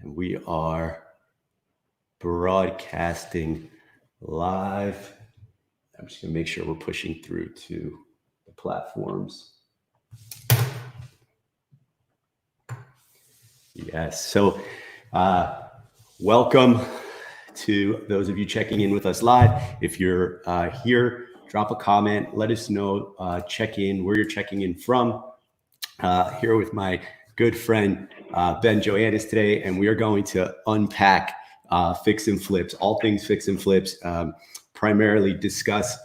And we are broadcasting live. I'm just gonna make sure we're pushing through to the platforms. Yes, so welcome to those of you checking in with us live. If you're here, drop a comment, let us know, check in where you're checking in from. Here with my good friend, Ben Joanis today, and we are going to unpack fix and flips, all things fix and flips, primarily discuss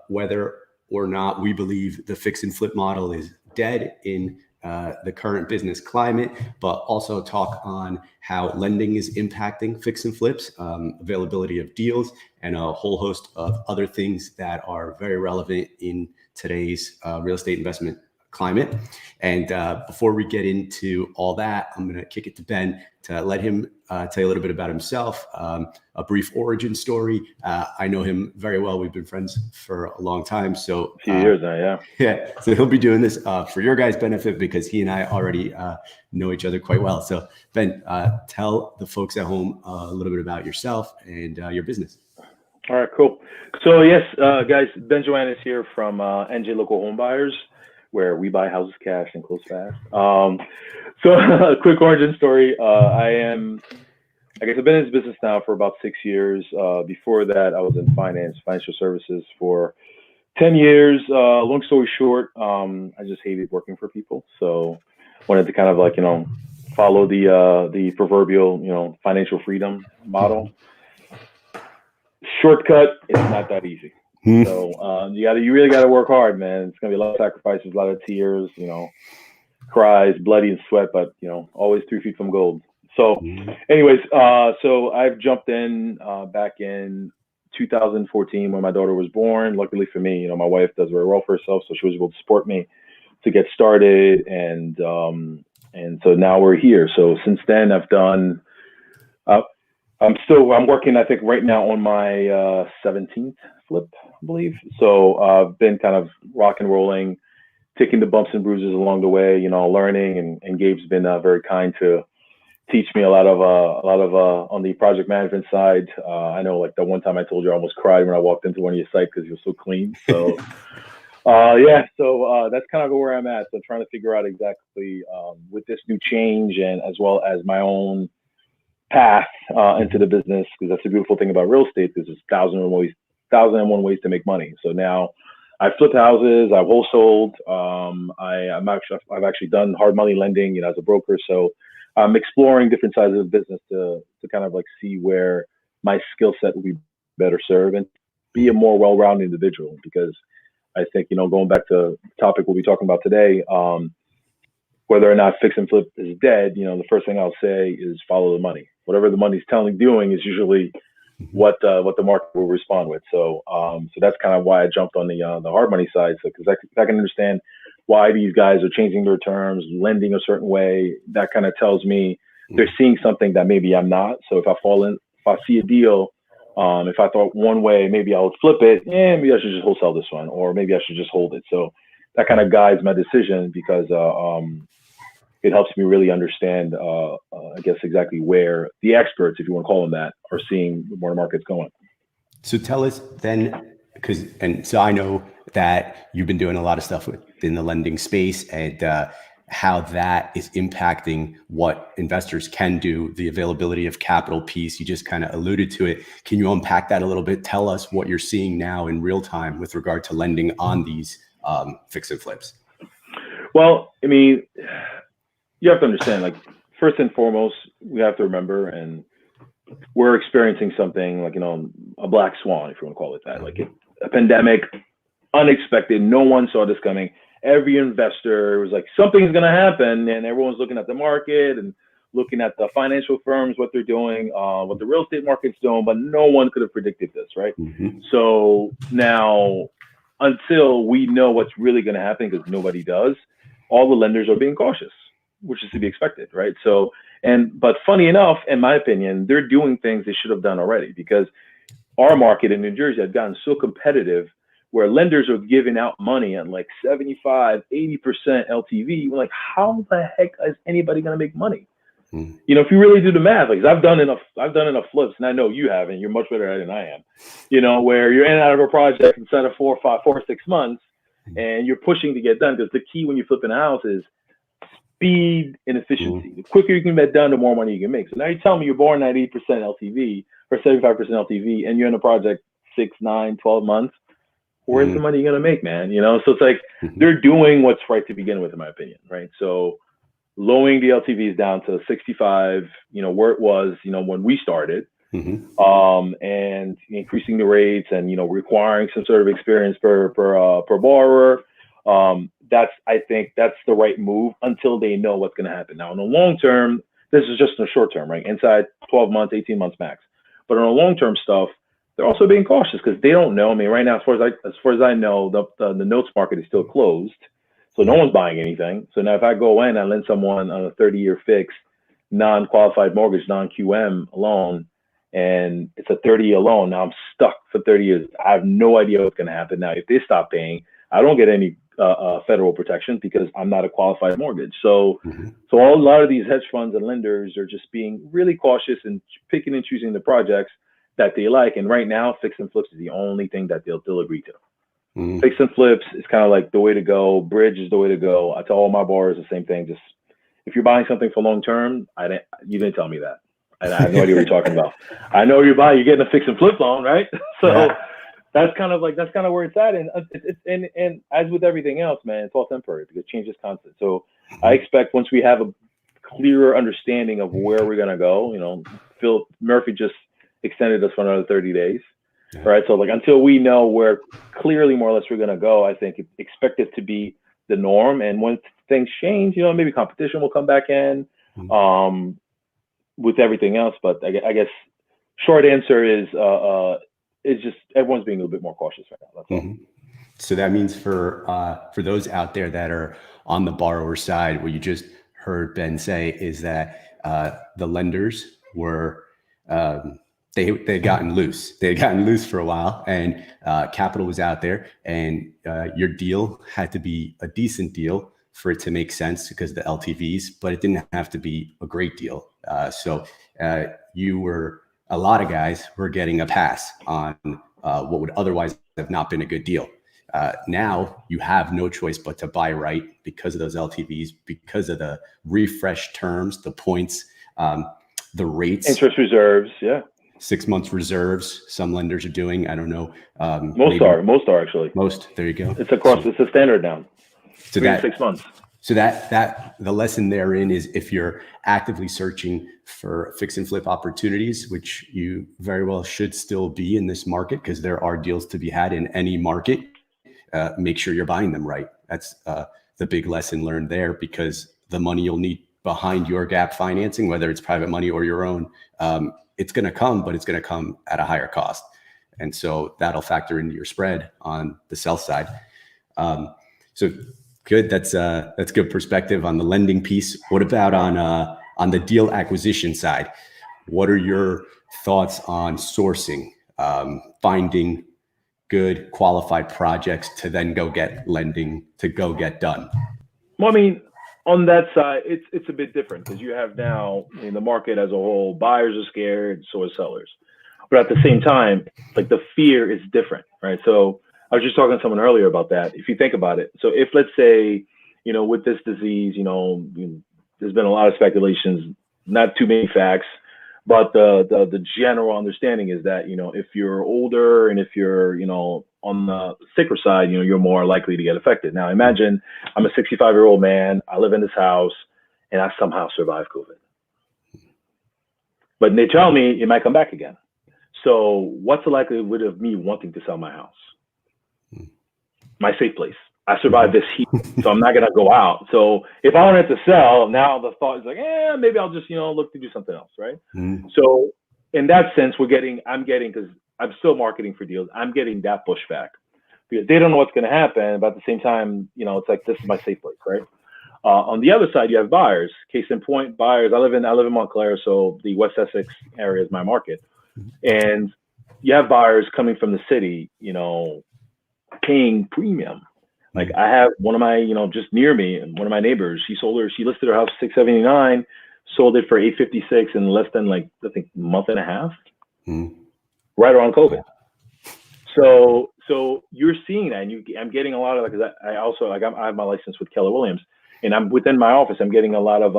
whether or not we believe the fix and flip model is dead in the current business climate, but also talk on how lending is impacting fix and flips, availability of deals, and a whole host of other things that are very relevant in today's real estate investment climate. And before we get into all that, I'm going to kick it to Ben to let him tell you a little bit about himself, a brief origin story. I know him very well. We've been friends for a long time. So a few years now, yeah. Yeah. So he'll be doing this for your guys' benefit because he and I already know each other quite well. So Ben, tell the folks at home a little bit about yourself and your business. All right, cool. So yes, guys, Ben Joanis here from NJ Local Home Buyers, where we buy houses cash and close fast. So a quick origin story. I guess I've been in this business now for about 6 years. Before that, I was in financial services for 10 years. Long story short, I just hated working for people. So wanted to kind of like, follow the proverbial, financial freedom model. Shortcut, it's not that easy. So you really got to work hard, man. It's gonna be a lot of sacrifices, a lot of tears, cries, bloody and sweat, but always 3 feet from gold. So, anyways, so I've jumped in back in 2014 when my daughter was born. Luckily for me, my wife does very well for herself, so she was able to support me to get started, and so now we're here. So since then, I've done. I'm working, I think, right now on my 17th flip, I believe. So I've been kind of rock and rolling, taking the bumps and bruises along the way, learning. And Gabe's been very kind to teach me a lot of on the project management side. I know, like the one time I told you I almost cried when I walked into one of your sites because you were so clean. So so that's kind of where I'm at. So trying to figure out exactly with this new change and as well as my own path into the business, because that's the beautiful thing about real estate. There's 1,001 ways to make money. So now I flip houses, I've wholesaled, I've actually done hard money lending, as a broker. So I'm exploring different sides of the business to kind of like see where my skill set will be better served and be a more well-rounded individual. Because I think, going back to the topic we'll be talking about today, whether or not fix and flip is dead, the first thing I'll say is follow the money. Whatever the money's doing is usually what the market will respond with. So that's kind of why I jumped on the hard money side. So because I can understand why these guys are changing their terms, lending a certain way. That kind of tells me they're seeing something that maybe I'm not. So if I see a deal, if I thought one way, maybe I would flip it. Maybe I should just wholesale this one, or maybe I should just hold it. So that kind of guides my decision because it helps me really understand, I guess, exactly where the experts, if you want to call them that, are seeing where the market's going. So tell us then, so I know that you've been doing a lot of stuff within the lending space and how that is impacting what investors can do, the availability of capital piece. You just kind of alluded to it. Can you unpack that a little bit? Tell us what you're seeing now in real time with regard to lending on these fix and flips. Well, I mean, you have to understand, like, first and foremost, we have to remember, and we're experiencing something like, a black swan, if you want to call it that, like a pandemic, unexpected. No one saw this coming. Every investor was like, something's going to happen. And everyone's looking at the market and looking at the financial firms, what they're doing, what the real estate market's doing, but no one could have predicted this, right? So now, until we know what's really going to happen, because nobody does, all the lenders are being cautious, which is to be expected, right? So, but funny enough, in my opinion, they're doing things they should have done already, because our market in New Jersey had gotten so competitive where lenders are giving out money at like 75, 80% LTV. We're like, how the heck is anybody going to make money? You know, if you really do the math, like, 'cause I've done enough flips, and I know you haven't. You're much better at it than I am. You know, where you're in and out of a project inside of 4 or 6 months, and you're pushing to get done. Because the key when you're flipping a house is speed and efficiency. The quicker you can get done, the more money you can make. So now you tell me you're born at 80% LTV or 75% LTV, and you're in a project 6, 9, 12 months. Where's the money you're gonna make, man? You know, so it's like they're doing what's right to begin with, in my opinion, right? So lowering the LTVs down to 65, you know, where it was, you know, when we started, and increasing the rates, and, you know, requiring some sort of experience per borrower. I think that's the right move until they know what's going to happen. Now, in the long term, this is just the short term, right? Inside 12 months, 18 months max. But on the long term stuff, they're also being cautious because they don't know. I mean, right now, as far as I know, the notes market is still closed, so no one's buying anything. So now, if I go in and lend someone on a 30-year fixed, non-qualified mortgage, non-QM loan, and it's a 30-year loan, now I'm stuck for 30 years. I have no idea what's going to happen. Now, if they stop paying, I don't get any federal protection because I'm not a qualified mortgage. So, so a lot of these hedge funds and lenders are just being really cautious and picking and choosing the projects that they like. And right now, fix and flips is the only thing that they'll agree to. Fix and flips is kind of like the way to go. Bridge is the way to go. I tell all my borrowers the same thing. Just, if you're buying something for long term, you didn't tell me that. And I have no idea what you're talking about. I know you're getting a fix and flip loan, right? So that's kind of where it's at. And as with everything else, man, it's all temporary because change is constant. So I expect once we have a clearer understanding of where we're gonna go, you know, Phil Murphy just extended us for another 30 days. Right. So like until we know where clearly more or less we're gonna go, I think expect it to be the norm. And once things change, you know, maybe competition will come back in. With everything else, but I guess short answer is just everyone's being a little bit more cautious right now. That's all. So that means for those out there that are on the borrower side, what you just heard Ben say is that the lenders were they had gotten loose. They had gotten loose for a while, and capital was out there, and your deal had to be a decent deal for it to make sense because of the LTVs, but it didn't have to be a great deal. So a lot of guys were getting a pass on what would otherwise have not been a good deal. Now you have no choice but to buy right because of those LTVs, because of the refresh terms, the points, the rates. Interest reserves, 6 months reserves. Some lenders are doing, I don't know. Most are actually. Most, there you go. It's a standard now. So 3 to 6 months. So that the lesson therein is if you're actively searching for fix and flip opportunities, which you very well should still be in this market because there are deals to be had in any market, make sure you're buying them right. That's the big lesson learned there, because the money you'll need behind your gap financing, whether it's private money or your own, it's going to come, but it's going to come at a higher cost. And so that'll factor into your spread on the sell side. So good. That's good perspective on the lending piece. What about on the deal acquisition side? What are your thoughts on sourcing, finding good qualified projects to then go get lending to go get done? Well, I mean, on that side, it's a bit different because you have now in the market as a whole, buyers are scared, so are sellers. But at the same time, like the fear is different, right? So I was just talking to someone earlier about that. If you think about it, so if let's say, you know, with this disease, you know, there's been a lot of speculations, not too many facts, but the general understanding is that, you know, if you're older and if you're, you know, on the sicker side, you know, you're more likely to get affected. Now, imagine I'm a 65-year-old man. I live in this house and I somehow survived COVID. But they tell me it might come back again. So what's the likelihood of me wanting to sell my house? My safe place. I survived this heat, so I'm not gonna go out. So if I wanted to sell, now the thought is like, maybe I'll just, you know, look to do something else, right? So in that sense, I'm getting, because I'm still marketing for deals, I'm getting that pushback because they don't know what's gonna happen, but at the same time, you know, it's like, this is my safe place, right? On the other side, you have buyers. Case in point, buyers. I live in Montclair, so the West Essex area is my market, and you have buyers coming from the city, you know, paying premium. Like I have one of my, you know, just near me, and one of my neighbors, she listed her house 679, sold it for 856 in less than like, I think, a month and a half, Mm-hmm. right around COVID. So you're seeing that, and I'm getting a lot of, because I also, like, I have my license with Keller Williams, and I'm within my office, I'm getting a lot of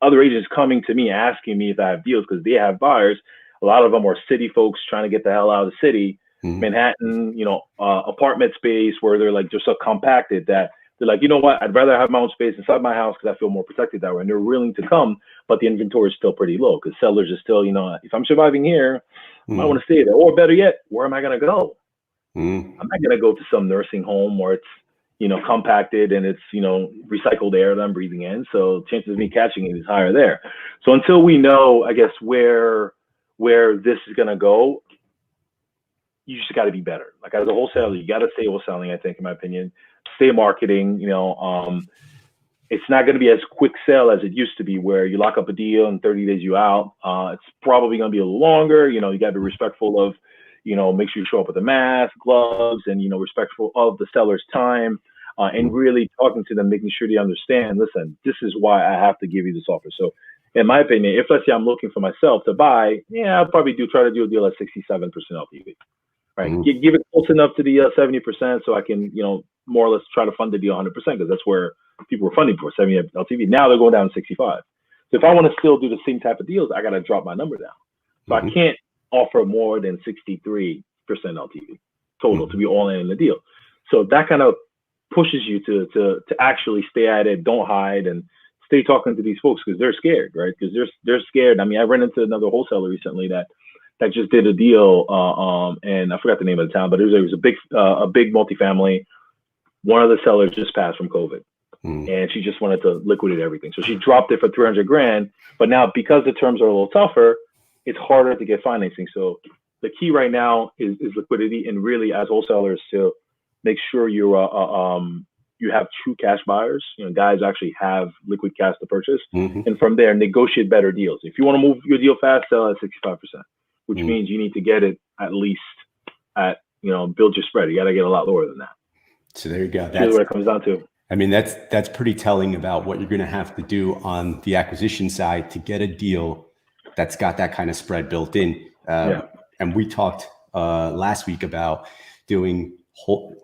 other agents coming to me asking me if I have deals, because they have buyers. A lot of them are city folks trying to get the hell out of the city, Manhattan, apartment space where they're like just so compacted that they're like, you know what, I'd rather have my own space inside my house because I feel more protected that way. And they're willing to come, but the inventory is still pretty low because sellers are still, if I'm surviving here, I might want to stay there. Or better yet, where am I going to go? I'm not going to go to some nursing home where it's, compacted and it's, recycled air that I'm breathing in. So chances of me catching it is higher there. So until we know, I guess, where this is going to go, you just got to be better. Like, as a wholesaler, you got to stay wholesaling, I think, in my opinion. Stay marketing, it's not going to be as quick sale as it used to be where you lock up a deal and 30 days you out. It's probably going to be a little longer. You got to be respectful of, make sure you show up with a mask, gloves, and, respectful of the seller's time, and really talking to them, making sure they understand, listen, this is why I have to give you this offer. So in my opinion, if let's say I'm looking for myself to buy, I'll probably try to do a deal at 67% LTV. Right. Give it close enough to the 70% so I can, more or less try to fund the deal 100% because that's where people were funding for 70 LTV. Now they're going down to 65. So if I want to still do the same type of deals, I got to drop my number down. So I can't offer more than 63% LTV total to be all in the deal. So that kind of pushes you to actually stay at it, don't hide, and stay talking to these folks because they're scared, right? Because they're scared. I mean, I ran into another wholesaler recently that just did a deal, and I forgot the name of the town, but it was a big multifamily. One of the sellers just passed from COVID, and she just wanted to liquidate everything. So she dropped it for $300,000. But now, because the terms are a little tougher, it's harder to get financing. So the key right now is liquidity, and really, as wholesalers, to make sure you have true cash buyers. Guys actually have liquid cash to purchase, and from there, negotiate better deals. If you want to move your deal fast, sell at 65%. Which means you need to get it at least at, build your spread. You got to get a lot lower than that. So there you go. That's what it comes down to. I mean, that's pretty telling about what you're going to have to do on the acquisition side to get a deal that's got that kind of spread built in. And we talked last week about doing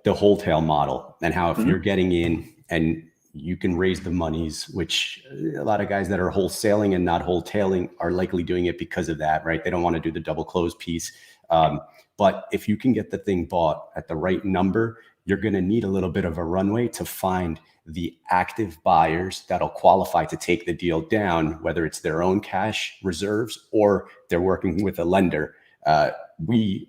the wholesale model and how if you're getting in and you can raise the monies, which a lot of guys that are wholesaling and not wholetailing are likely doing it because of that, right? They don't want to do the double close piece. But if you can get the thing bought at the right number, you're going to need a little bit of a runway to find the active buyers that'll qualify to take the deal down, whether it's their own cash reserves or they're working with a lender. We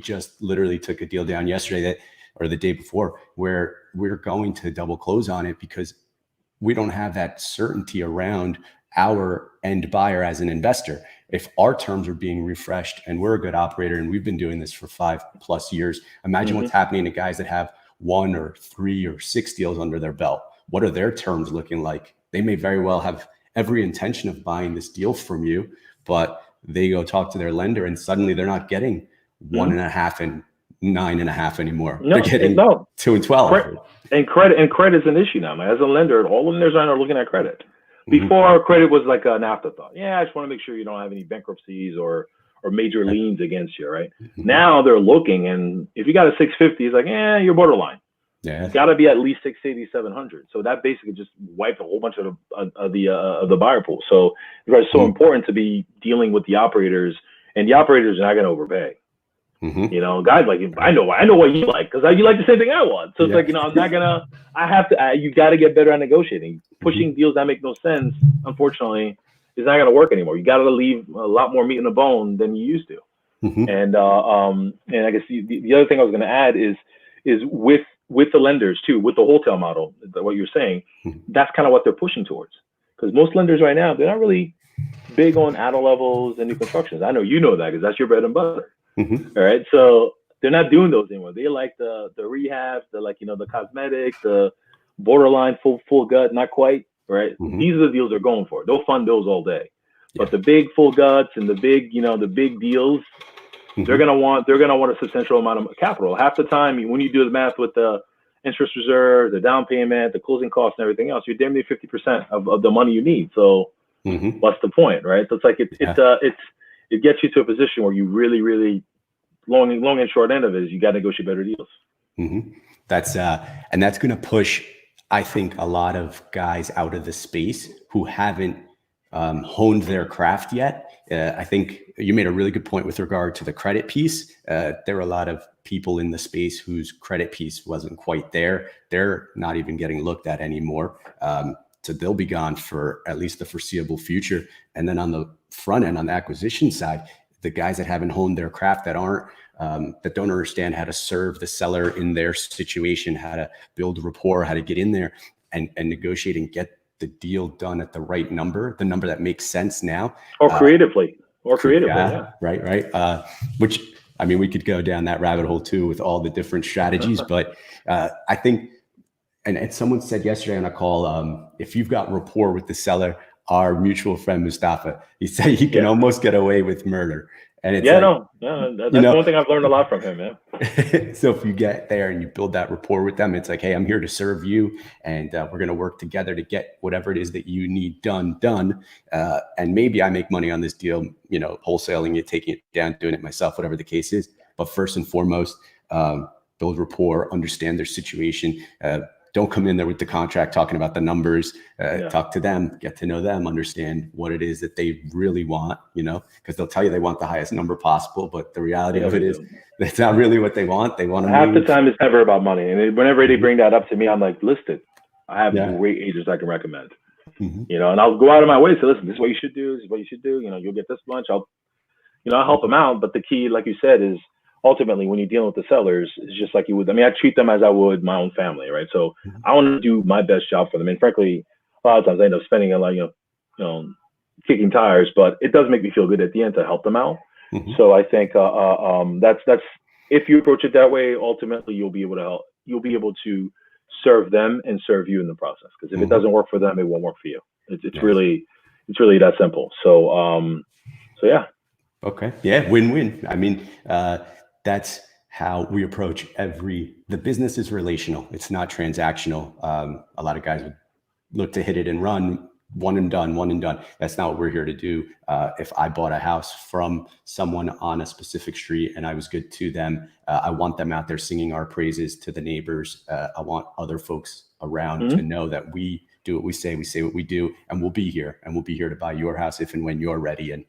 just literally took a deal down yesterday or the day before where we're going to double close on it because we don't have that certainty around our end buyer as an investor. If our terms are being refreshed and we're a good operator and we've been doing this for 5+ years, imagine what's happening to guys that have 1 or 3 or 6 deals under their belt. What are their terms looking like? They may very well have every intention of buying this deal from you, but they go talk to their lender and suddenly they're not getting 1.5 and 9.5 anymore. They're getting 2 and 12. And credit is an issue now, man. As a lender, all lenders are looking at credit. Before, credit was like an afterthought. I just want to make sure you don't have any bankruptcies or major liens against you, right? Now they're looking, and if you got a 650, it's like, you're borderline. It's got to be at least 680, 700. So that basically just wiped a whole bunch of the buyer pool. So it's so important to be dealing with the operators, and the operators are not going to overpay. Guys like, I know what you like because you like the same thing I want. So it's like, I'm not gonna. I have to. You got to get better at negotiating. Pushing deals that make no sense, unfortunately, is not gonna work anymore. You got to leave a lot more meat in the bone than you used to. And I guess the other thing I was gonna add is with the lenders too, with the wholesale model, what you're saying, that's kind of what they're pushing towards. Because most lenders right now, they're not really big on add-on levels and new constructions. I know you know that because that's your bread and butter. All right, so they're not doing those anymore. They like the rehab, the cosmetic, the borderline full gut, not quite, right? These are the deals they're going for. They'll fund those all day. But the big full guts and the big deals, they're gonna want a substantial amount of capital. Half the time, when you do the math with the interest reserve, the down payment, the closing costs, and everything else, you're damn near 50% of the money you need. So What's the point, right? So it's like it gets you to a position where you really long and short end of it is you got to negotiate better deals. That's and that's going to push, I think, a lot of guys out of the space who haven't honed their craft yet. I think you made a really good point with regard to the credit piece. There were a lot of people in the space whose credit piece wasn't quite there. They're not even getting looked at anymore. So they'll be gone for at least the foreseeable future. And then on the front end, on the acquisition side, the guys that haven't honed their craft, that aren't, that don't understand how to serve the seller in their situation, how to build rapport, how to get in there and negotiate and get the deal done at the right number, the number that makes sense now. Or creatively. Yeah. Right. Which, I mean, we could go down that rabbit hole too with all the different strategies, but I think, and someone said yesterday on a call, if you've got rapport with the seller, our mutual friend Mustafa, he said you can almost get away with murder. And it's that's one thing I've learned a lot from him, man. So if you get there and you build that rapport with them, it's like, hey, I'm here to serve you, and we're going to work together to get whatever it is that you need done. And maybe I make money on this deal, wholesaling it, taking it down, doing it myself, whatever the case is. But first and foremost, build rapport, understand their situation. Don't come in there with the contract talking about the numbers. Talk to them, get to know them, understand what it is that they really want, because they'll tell you they want the highest number possible, but the reality of it is that's not really what they want. They want to half the time it's never about money. And whenever they bring that up to me, I'm like, listen, I have great agents I can recommend. And I'll go out of my way to say, listen, this is what you should do. This is what you should do. You'll get this lunch. I'll help them out. But the key, like you said, is ultimately, when you're dealing with the sellers, it's just like you would. I mean, I treat them as I would my own family, right? So I want to do my best job for them. And frankly, a lot of times I end up spending a lot, kicking tires, but it does make me feel good at the end to help them out. So I think that's if you approach it that way, ultimately you'll be able to help. You'll be able to serve them and serve you in the process. Because if it doesn't work for them, it won't work for you. It's really that simple. So yeah. Okay. Yeah. Win-win. I mean, that's how we approach the business is relational. It's not transactional. A lot of guys would look to hit it and run, one and done. That's not what we're here to do. If I bought a house from someone on a specific street and I was good to them, I want them out there singing our praises to the neighbors. I want other folks around to know that we do what we say what we do, and we'll be here to buy your house if and when you're ready. And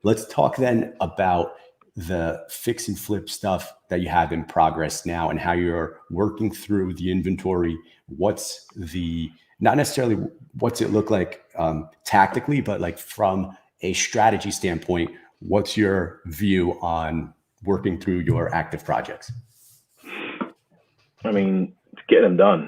let's talk then about the fix and flip stuff that you have in progress now and how you're working through the inventory. Not necessarily what's it look like tactically, but like from a strategy standpoint, what's your view on working through your active projects? I mean, get them done.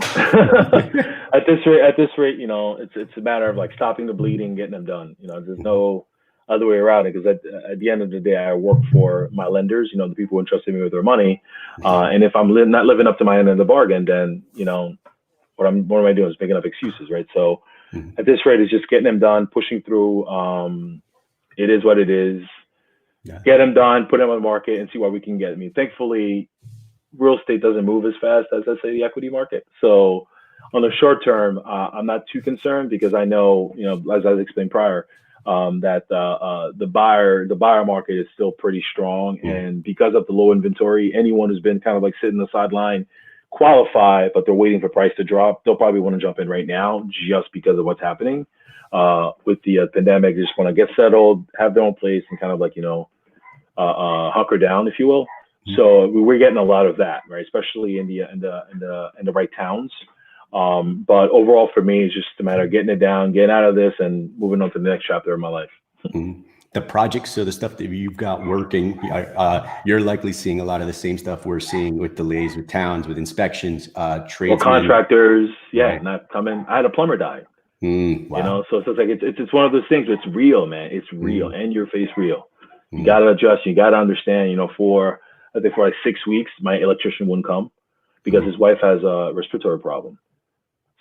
At this rate, it's a matter of like stopping the bleeding, getting them done. There's no other way around it, because at the end of the day, I work for my lenders, the people who entrusted me with their money. And if I'm not living up to my end of the bargain, then, what am I doing is making up excuses, right? So at this rate, it's just getting them done, pushing through. It is what it is. Yeah. Get them done, put them on the market, and see what we can get. I mean, thankfully, real estate doesn't move as fast as, let's say, the equity market. So on the short term, I'm not too concerned, because I know, as I explained prior, that the buyer market is still pretty strong. And because of the low inventory, anyone who's been kind of like sitting on the sideline qualify, but they're waiting for price to drop, they'll probably want to jump in right now just because of what's happening with the pandemic. They just want to get settled, have their own place, and kind of like, hunker down, if you will. So we're getting a lot of that, right? Especially in the right towns. But overall, for me, it's just a matter of getting it down, getting out of this, and moving on to the next chapter of my life. The projects, so the stuff that you've got working, you're likely seeing a lot of the same stuff we're seeing with delays, with towns, with inspections, trades. Contractors, not coming. I had a plumber die. Wow. So it's like it's one of those things. It's real, man. It's real, and your face real. You got to adjust. You got to understand. For like 6 weeks, my electrician wouldn't come because his wife has a respiratory problem.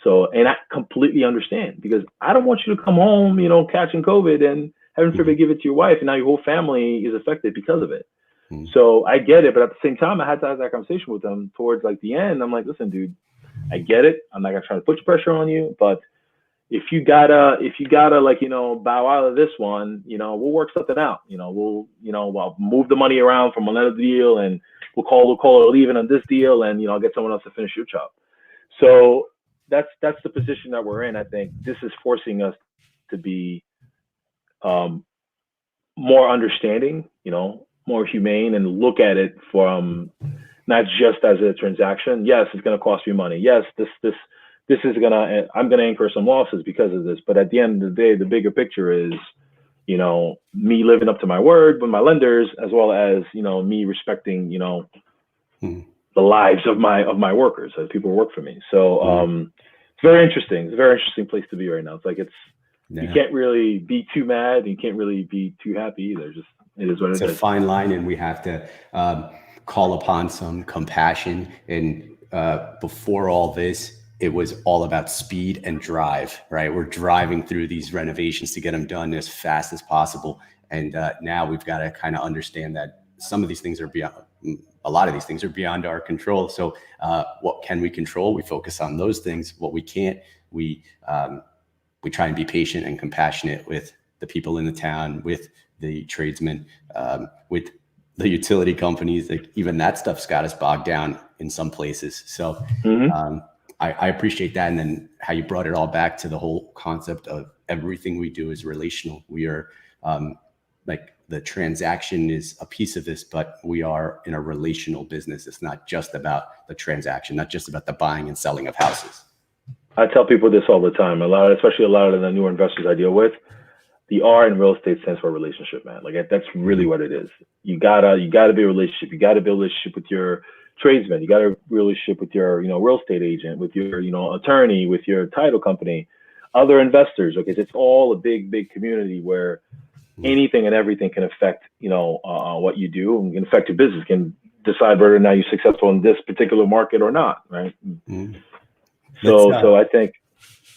So, and I completely understand, because I don't want you to come home, catching COVID and heaven forbid give it to your wife, and now your whole family is affected because of it. So I get it, but at the same time, I had to have that conversation with them towards like the end. I'm like, listen, dude, I get it. I'm not gonna try to put pressure on you, but if you gotta like, bow out of this one, we'll work something out. I'll move the money around from another deal, and we'll call it leaving on this deal, and I'll get someone else to finish your job. So that's the position that we're in. I think this is forcing us to be more understanding, more humane, and look at it from not just as a transaction. Yes, it's going to cost you money. Yes, I'm going to incur some losses because of this. But at the end of the day, the bigger picture is, me living up to my word with my lenders, as well as, me respecting, the lives of my workers, as people who work for me. So it's very interesting. It's a very interesting place to be right now. It's like you can't really be too mad, and you can't really be too happy either. Just it is what it is. It's a fine line, and we have to call upon some compassion. And before all this, it was all about speed and drive, right? We're driving through these renovations to get them done as fast as possible. And now we've got to kind of understand that some of these things are beyond, a lot of these things are beyond our control. So what can we control? We focus on those things. What we can't, we try and be patient and compassionate with the people in the town, with the tradesmen, with the utility companies. Like, even that stuff's got us bogged down in some places. So I appreciate that. And then how you brought it all back to the whole concept of everything we do is relational. We are like, the transaction is a piece of this, but we are in a relational business. It's not just about the transaction, not just about the buying and selling of houses. I tell people this all the time, especially a lot of the newer investors I deal with. The R in real estate stands for relationship, man. Like, that's really what it is. You gotta be a relationship. You gotta build a relationship with your tradesman. You gotta build a relationship with your, real estate agent, with your, attorney, with your title company, other investors. Okay, it's all a big, big community where anything and everything can affect, what you do, and can affect your business, can decide whether or not you're successful in this particular market or not, right? So I think,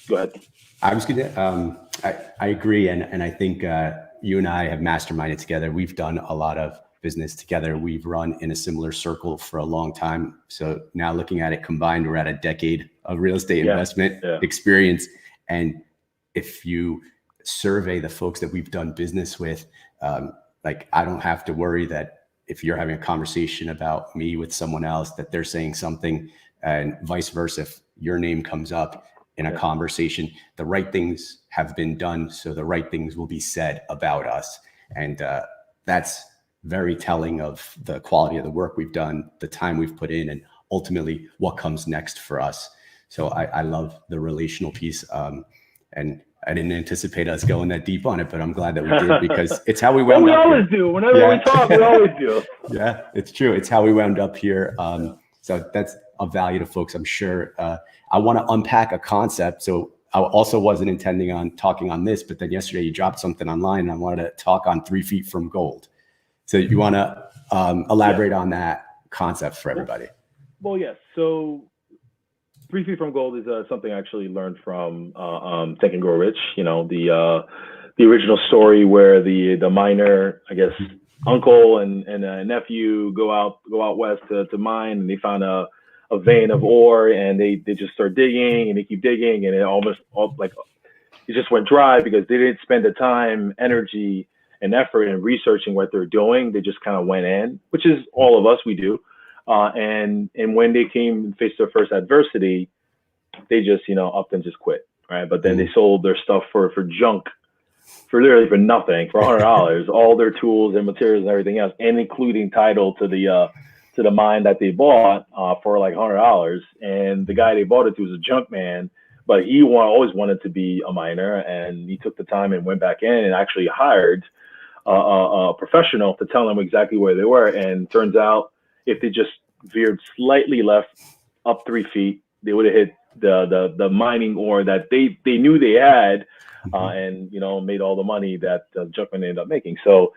go ahead. I was gonna, I agree, and I think you and I have masterminded together. We've done a lot of business together. We've run in a similar circle for a long time. So now, looking at it combined, we're at a decade of real estate investment experience. And if you survey the folks that we've done business with, like, I don't have to worry that if you're having a conversation about me with someone else, that they're saying something, and vice versa. If your name comes up in a conversation, the right things have been done, so the right things will be said about us. And that's very telling of the quality of the work we've done, the time we've put in, and ultimately what comes next for us. So I love the relational piece. And I didn't anticipate us going that deep on it, but I'm glad that we did, because it's how we wound up. We always do. Whenever we talk, we always do. Yeah, it's true. It's how we wound up here. So that's of value to folks, I'm sure. I want to unpack a concept. So I also wasn't intending on talking on this, but then yesterday you dropped something online, and I wanted to talk on 3 feet from gold. So you want to elaborate on that concept for everybody? Well, yes. So 3 feet from gold is something I actually learned from Think and Grow Rich. The original story where the miner, I guess, uncle and nephew go out west to mine, and they found a vein of ore, and they just start digging, and they keep digging, and it just went dry because they didn't spend the time, energy, and effort in researching what they're doing. They just kind of went in, which is all of us, we do. And when they came and faced their first adversity, they just, up and just quit, right? But then they sold their stuff for junk, for literally for nothing, for $100, all their tools and materials and everything else, and including title to the mine that they bought for like $100. And the guy they bought it to was a junk man, but he always wanted to be a miner, and he took the time and went back in and actually hired a professional to tell them exactly where they were. And turns out, if they just veered slightly left up 3 feet, they would have hit the mining ore that they knew they had, and made all the money that Junkman ended up making. So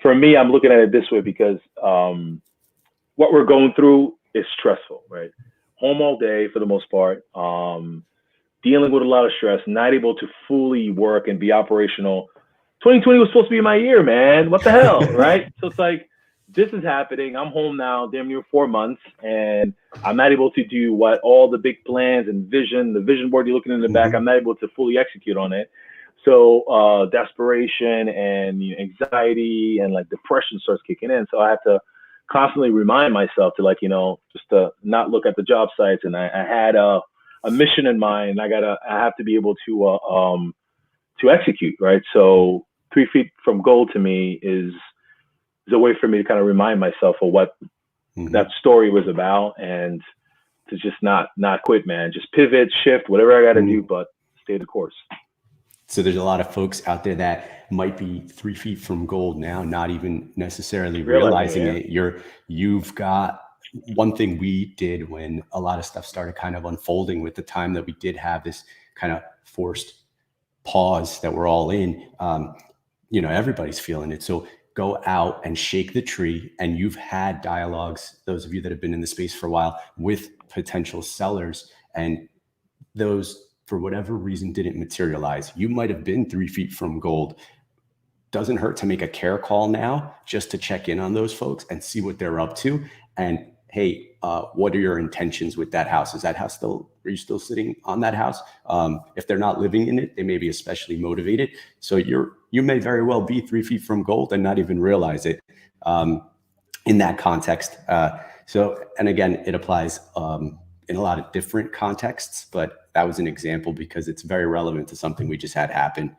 for me, I'm looking at it this way, because what we're going through is stressful, right? Home all day for the most part, dealing with a lot of stress, not able to fully work and be operational. 2020 was supposed to be my year, man. What the hell, right? So it's like, this is happening. I'm home now, damn near 4 months, and I'm not able to do what all the big plans and the vision board you're looking in the back, I'm not able to fully execute on it. So desperation and anxiety and like depression starts kicking in. So I have to constantly remind myself to, like, just to not look at the job sites. And I had a mission in mind. I have to be able to execute, right? So 3 feet from goal to me is a way for me to kind of remind myself of what that story was about, and to just not quit, man. Just pivot, shift, whatever I got to do, but stay the course. So there's a lot of folks out there that might be 3 feet from gold now, not even necessarily realizing it. You've got one thing we did when a lot of stuff started kind of unfolding with the time that we did have this kind of forced pause that we're all in. Everybody's feeling it. So go out and shake the tree. And you've had dialogues, those of you that have been in the space for a while, with potential sellers, and those, for whatever reason, didn't materialize. You might have been 3 feet from gold. Doesn't hurt to make a care call now, just to check in on those folks and see what they're up to. And hey, what are your intentions with that house? Is that house are you still sitting on that house? If they're not living in it, they may be especially motivated. So you may very well be 3 feet from gold and not even realize it in that context. And again, it applies in a lot of different contexts, but that was an example because it's very relevant to something we just had happen.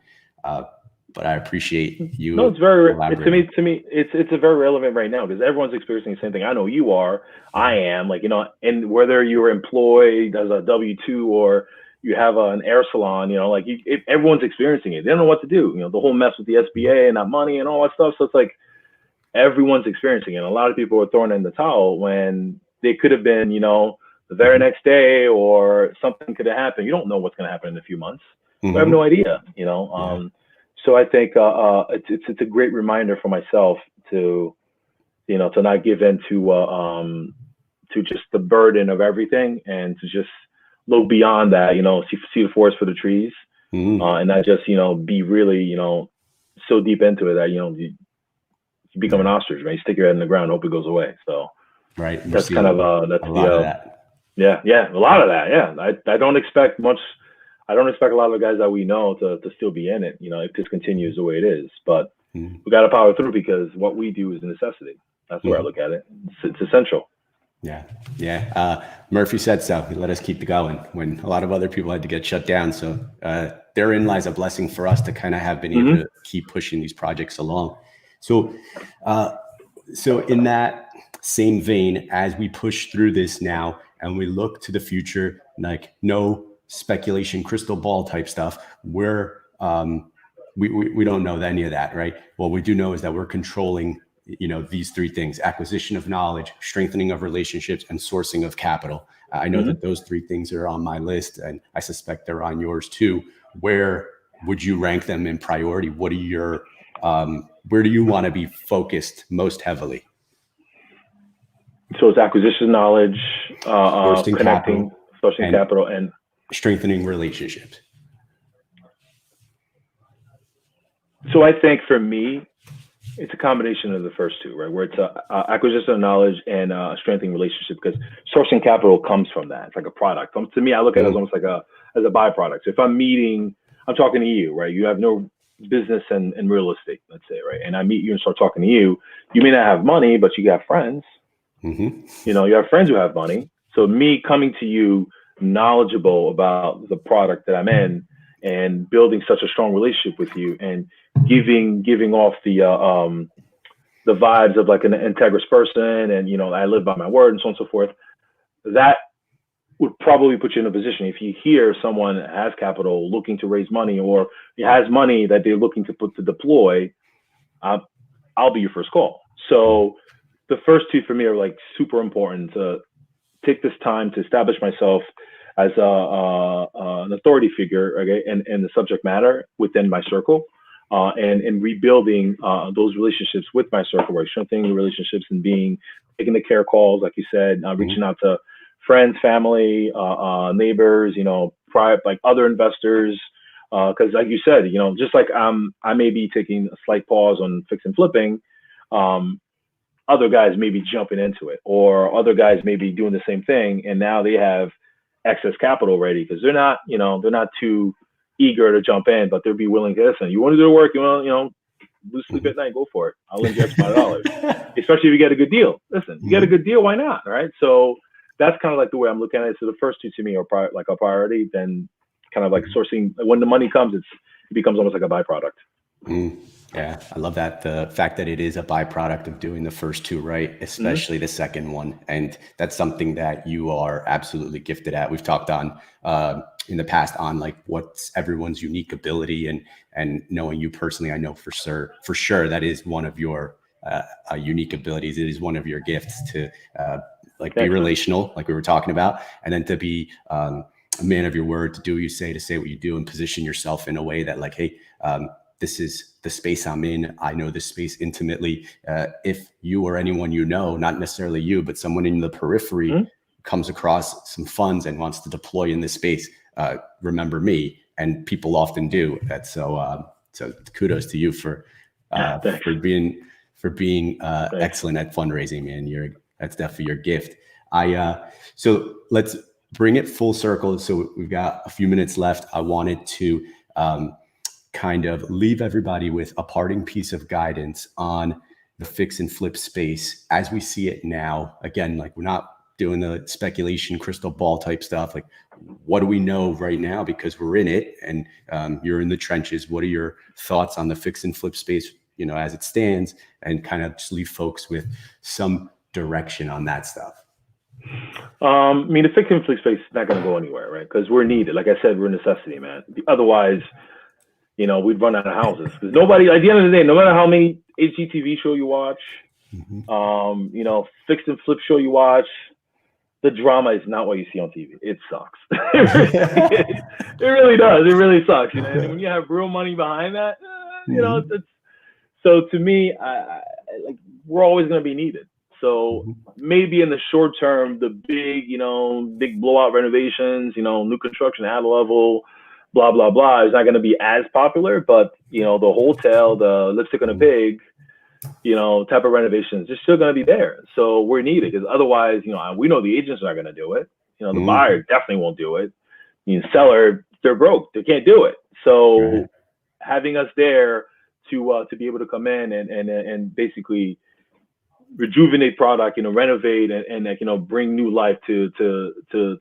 But I appreciate you. No, it's to me, it's a very relevant right now because everyone's experiencing the same thing. I know you are, I am, and whether you're employed as a W-2 or you have an hair salon, everyone's experiencing it. They don't know what to do. The whole mess with the SBA and that money and all that stuff. So it's like everyone's experiencing it. And a lot of people are throwing in the towel when they could have been, the very next day, or something could have happened. You don't know what's going to happen in a few months. I have no idea, So I think it's a great reminder for myself to not give in to just the burden of everything, and to just look beyond that, see the forest for the trees, and not just be really so deep into it that you become an ostrich, right? You stick your head in the ground, hope it goes away. So right, that's kind of that's a lot of that. Yeah, a lot of that. Yeah, I don't expect much. I don't expect a lot of the guys that we know to still be in it, if this continues the way it is. But we got to power through because what we do is a necessity. That's where I look at it. It's essential. Yeah. Murphy said so. He let us keep going when a lot of other people had to get shut down. So therein lies a blessing for us to kind of have been able to keep pushing these projects along. So in that same vein, as we push through this now and we look to the future, like no speculation, crystal ball type stuff, we don't know any of that, right? What we do know is that we're controlling, these three things: acquisition of knowledge, strengthening of relationships, and sourcing of capital. I know that those three things are on my list, and I suspect they're on yours too. Where would you rank them in priority? What are your, where do you want to be focused most heavily? So it's acquisition knowledge, connecting, sourcing capital, and strengthening relationships. So I think for me, it's a combination of the first two, right? Where it's acquisition of knowledge and strengthening relationship, because sourcing capital comes from that. It's like a product. To me, I look at it as almost like as a byproduct. So if I'm talking to you, right? You have no business in real estate, let's say, right? And I meet you and start talking to you. You may not have money, but you have friends. You have friends who have money. So me coming to you knowledgeable about the product that I'm in and building such a strong relationship with you and giving off the vibes of like an integrous person, and I live by my word and so on and so forth, that would probably put you in a position. If you hear someone has capital looking to raise money, or has money that they're looking to deploy, I'll be your first call. So the first two for me are like super important, to take this time to establish myself as an authority figure, okay, and the subject matter within my circle, and rebuilding those relationships with my circle, right? Strengthening the relationships and taking the care calls, like you said, reaching out to friends, family, neighbors, like other investors, because like you said, just like I may be taking a slight pause on fix and flipping, other guys may be jumping into it, or other guys may be doing the same thing, and now they have excess capital ready because they're not, they're not too eager to jump in, but they'll be willing to listen. You want to do the work, you want to, lose sleep at night, go for it. I'll lend you X amount of dollars, especially if you get a good deal. Listen, you get a good deal, why not? Right? So that's kind of like the way I'm looking at it. So the first two to me are like a priority. Then kind of like sourcing, when the money comes, it becomes almost like a byproduct. Yeah, I love that. The fact that it is a byproduct of doing the first two right, especially the second one. And that's something that you are absolutely gifted at. We've talked on in the past on like what's everyone's unique ability, and knowing you personally, I know for sure that is one of your unique abilities. It is one of your gifts to be relational, like we were talking about, and then to be a man of your word, to do what you say, to say what you do, and position yourself in a way that like, hey, this is the space I'm in. I know this space intimately. If you or anyone you know, not necessarily you, but someone in the periphery comes across some funds and wants to deploy in this space, remember me. And people often do that. So kudos to you for being excellent at fundraising, man. That's definitely your gift. So let's bring it full circle. So we've got a few minutes left. I wanted to kind of leave everybody with a parting piece of guidance on the fix and flip space as we see it now. Again, like we're not doing the speculation crystal ball type stuff. Like, what do we know right now? Because we're in it, and you're in the trenches. What are your thoughts on the fix and flip space, as it stands, and kind of just leave folks with some direction on that stuff? The fix and flip space is not going to go anywhere, right? Because we're needed. Like I said, we're a necessity, man. Otherwise, we'd run out of houses. Because nobody, at the end of the day, no matter how many HGTV show you watch, fix and flip show you watch, the drama is not what you see on TV. It sucks. It really does. It really sucks. And when you have real money behind that, so to me, we're always going to be needed. So maybe in the short term, the big blowout renovations, new construction at a level, blah, blah, blah, is not going to be as popular, but, the hotel, the lipstick on a pig, type of renovations, they're still going to be there. So we're needed, because otherwise, we know the agents are not going to do it. The buyer definitely won't do it. Seller, they're broke. They can't do it. So having us there to be able to come in and basically rejuvenate product, renovate and bring new life to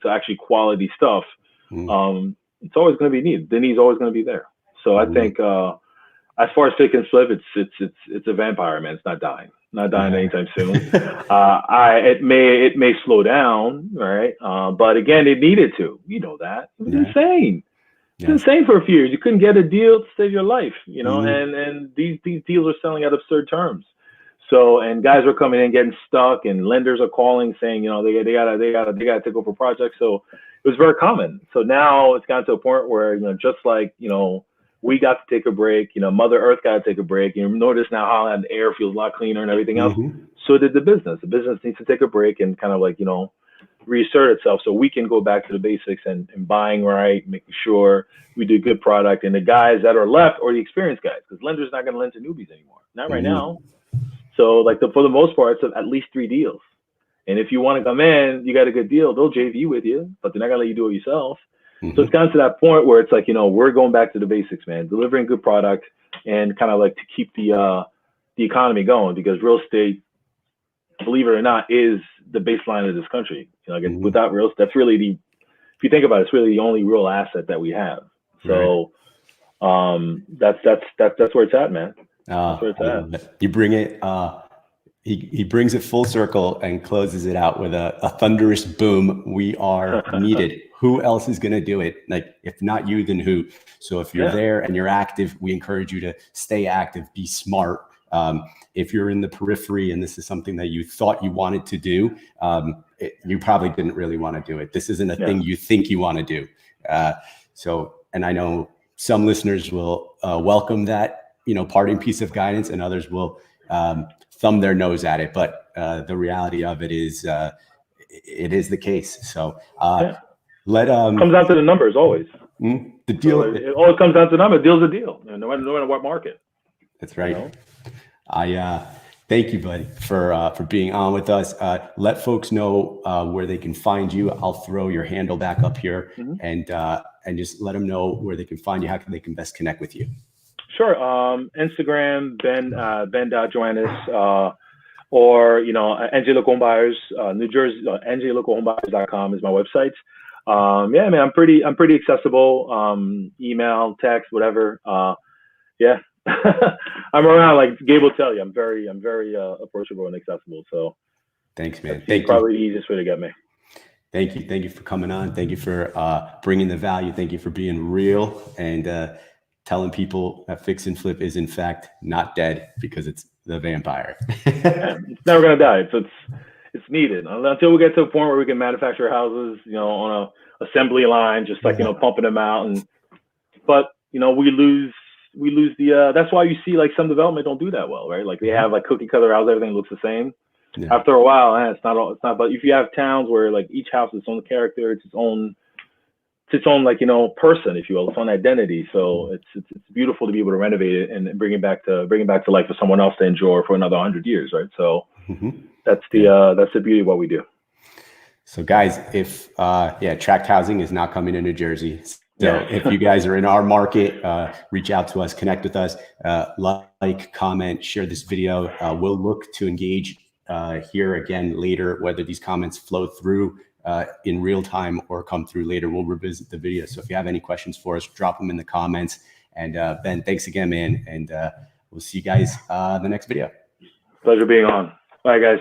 actually quality stuff. It's always going to be needed. The need's always going to be there. So I think as far as fix and flip, it's a vampire, man. It's not dying anytime soon. It may slow down, right? But again, it needed to. You know that. It was insane. It's insane for a few years. You couldn't get a deal to save your life, and these deals are selling at absurd terms. So, and guys were coming in getting stuck, and lenders are calling saying, they gotta take over projects. So it was very common. So now it's gotten to a point where, just like, we got to take a break, Mother Earth got to take a break. You notice now how the air feels a lot cleaner and everything else. So did the business. The business needs to take a break and kind of like, reassert itself, so we can go back to the basics and buying right, making sure we do good product. And the guys that are left are the experienced guys, because lenders not going to lend to newbies anymore. Not right now. So like for the most part, it's at least 3 deals. And if you want to come in, you got a good deal, they'll JV with you, but they're not gonna let you do it yourself. So it's gotten to that point where it's like, we're going back to the basics, man, delivering good product and kind of like to keep the economy going, because real estate, believe it or not, is the baseline of this country. Without real estate, that's really if you think about it, it's really the only real asset that we have. So that's where it's at, man. That's where it's at. You bring it. He brings it full circle and closes it out with a thunderous boom. We are needed. Who else is going to do it? Like, if not you, then who? So if you're there and you're active, we encourage you to stay active, be smart. If you're in the periphery and this is something that you thought you wanted to do, you probably didn't really want to do it. This isn't a thing you think you want to do. And I know some listeners will welcome that, parting piece of guidance, and others will thumb their nose at it. But the reality of it is, it is the case. So comes down to the numbers always. The deal. So it always comes down to the number. Deal's a deal, no matter what market. That's right. Thank you, buddy, for being on with us. Let folks know where they can find you. I'll throw your handle back up here, and just let them know where they can find you, how they can best connect with you. Sure. Instagram, ben.joanis, or, you know, NJ Local Home Buyers, New Jersey, njlocalhomebuyers.com is my website. Yeah, man, I'm pretty accessible. Email, text, whatever. Yeah. I'm around, like Gabe will tell you. I'm very approachable and accessible. So thanks, man. That's probably the easiest way to get me. Thank you for coming on. Thank you for bringing the value. Thank you for being real and telling people that fix and flip is in fact not dead because it's the vampire. It's never gonna die. So it's needed until we get to a point where we can manufacture houses, you know, on a assembly line, just like, you know, pumping them out. But you know, we lose the that's why you see like some development don't do that well, right? Like they have like cookie cutter houses, everything looks the same. Yeah. After a while, it's not. But if you have towns where like each house is its own character, it's its own like, you know, person, if you will, its own identity. So it's beautiful to be able to renovate it and bring it back to life for someone else to enjoy for another 100 years, right? So that's the beauty of what we do. So guys, if tract housing is not coming to New Jersey. So if you guys are in our market, reach out to us, connect with us, like, comment, share this video. We'll look to engage here again later, whether these comments flow through in real time or come through later. We'll revisit the video. So if you have any questions for us, drop them in the comments. And Ben, thanks again, man. And we'll see you guys in the next video. Pleasure being on. Bye, guys.